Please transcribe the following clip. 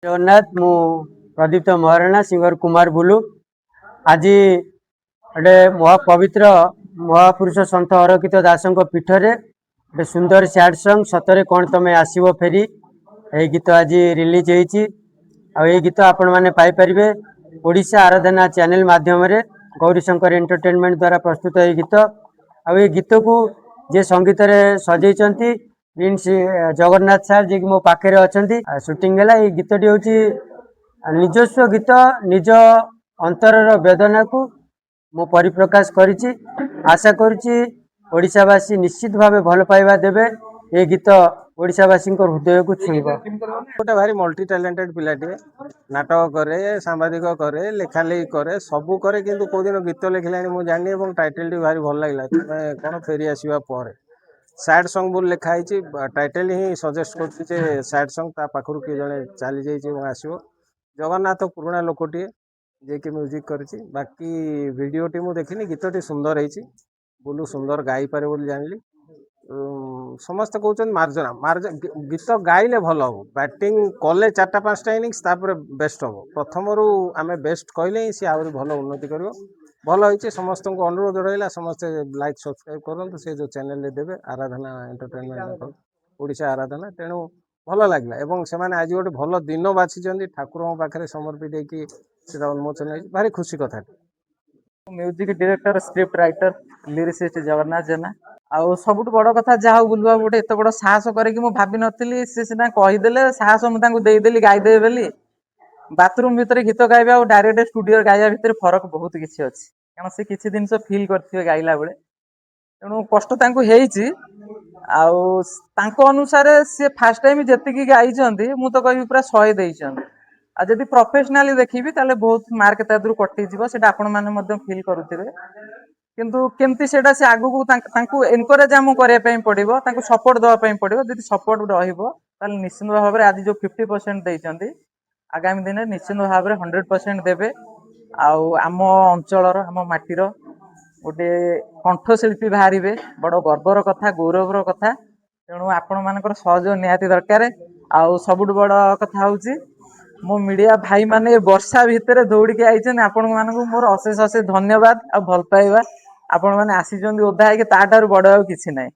जगन्नाथ मु प्रदीप्त Maharana singer Kumar blue आज गोटे महापवित्र महापुरुष सन्त अरक्षित दासों पीठरे गोटे सुंदर सैड सॉन्ग सतरे कौन तमें आसव फेरी यही गीत आज रिलीज होई गीत आपण मैंने पाइपर ओडिशा आराधना चैनल माध्यम गौरीशंकर एंटरटेनमेंट द्वारा प्रस्तुत ये गीत आई गीत को जे संगीत सजेचंती प्रिंस जगन्नाथ सार जी मो पाखे अच्छा सुटिंग है गीतटी हूँ निजस्व गीत निज अंतर वेदना को मु परिप्रकाश करिछि आशा करुच्ची ओडिशावासी निश्चित भाव भल पाइबा देवे ये गीत ओडिशावासी हृदय को छुईब। गोटे भारी मल्टी टैलेंटेड पिलाटे नाटक करे सांबादिक करे लेखालेखी करे सबू करे किंतु कौ दिन गीत लिखला मुझे जानी और टाइटल टी भारी भल लगे तुम्हें कौन फेरी आसवा पर सैड सॉन्ग बोल लिखाई टाइटल ही सजेस्ट कर सैड सॉन्ग ता पाखर किए जड़े चली जाइए आसो जगन्नाथ पुराणा लोकटे जे कि म्यूजिक करी बाकी भिडटी मुझे देखनी गीतटी सुंदर है बुलू सुंदर गाई पारे बोली जानिली समस्त कहते मार्जना गीत गाइले भल हम बैटिंग कले 4-5टा इनिंग्स बेस्ट हम प्रथम रू आम बेस्ट कहले सी आहरी भल उन्नति कर भल होती समस्त को अनुरोध रहा समस्ते लाइक सब्सक्राइब करूँ से जो चैनल देवे आराधना एंटरटेनमेंट ओडिशा आराधना तेणु भल लगे और से आज गोटे भल दिन बाछी ठाकुर पाखे समर्पित होकर उन्मोचन हो भारी खुशी कथा music director script writer lyricist Jagannath Jena आउ सब बड़ कथा जहाँ बुलवा गोटे एत बड़ साहस करके भाभी नी सी सीना कहीदे साहस मुझे गाईदे बोली बाथरूम भितर गीत गाइबा और डायरेक्ट स्टूडियो गाइबा भितर फरक बहुत किसी अच्छी कारण से किसी जिन फिल करते गाइला बेले तेणु कष्ट अनुसार सी फास्ट टाइम जी गाई मु तो कह पूरा 100 देइछन आ जदि प्रोफेशनली देखिबी ताले बहुत मार्क तादरू कटि जीवो सेटा आपण माने मध्य फील करूथिबे किंतु केमती सेटा से आगु को तांकु एनकरेज हम करिया पई पड़िबो तांकु सपोर्ट दवा पई पड़िबो जदि सपोर्ट रहिबो ताले निश्चित भाव रे आज जो 50% देइचंती आगामी दिन निश्चित भाव रे 100% देबे आउ आम अंचलर आम माटीर गोटे कंठशिल्पी बाहरिबे बड़ गर्वर कथा गौरवर कथा तेणु आपण मानकर सहयोग निहाती दरकार आउ सबुठ बड़ कथा होउची मो मीडिया भाई माने वर्षा भितर दौड़ के आई आपण मानक मोर अशेष अशेष धन्यवाद आ भल पाइबा आपण माने आसी ओधा है ताठार बड़ किसी ना।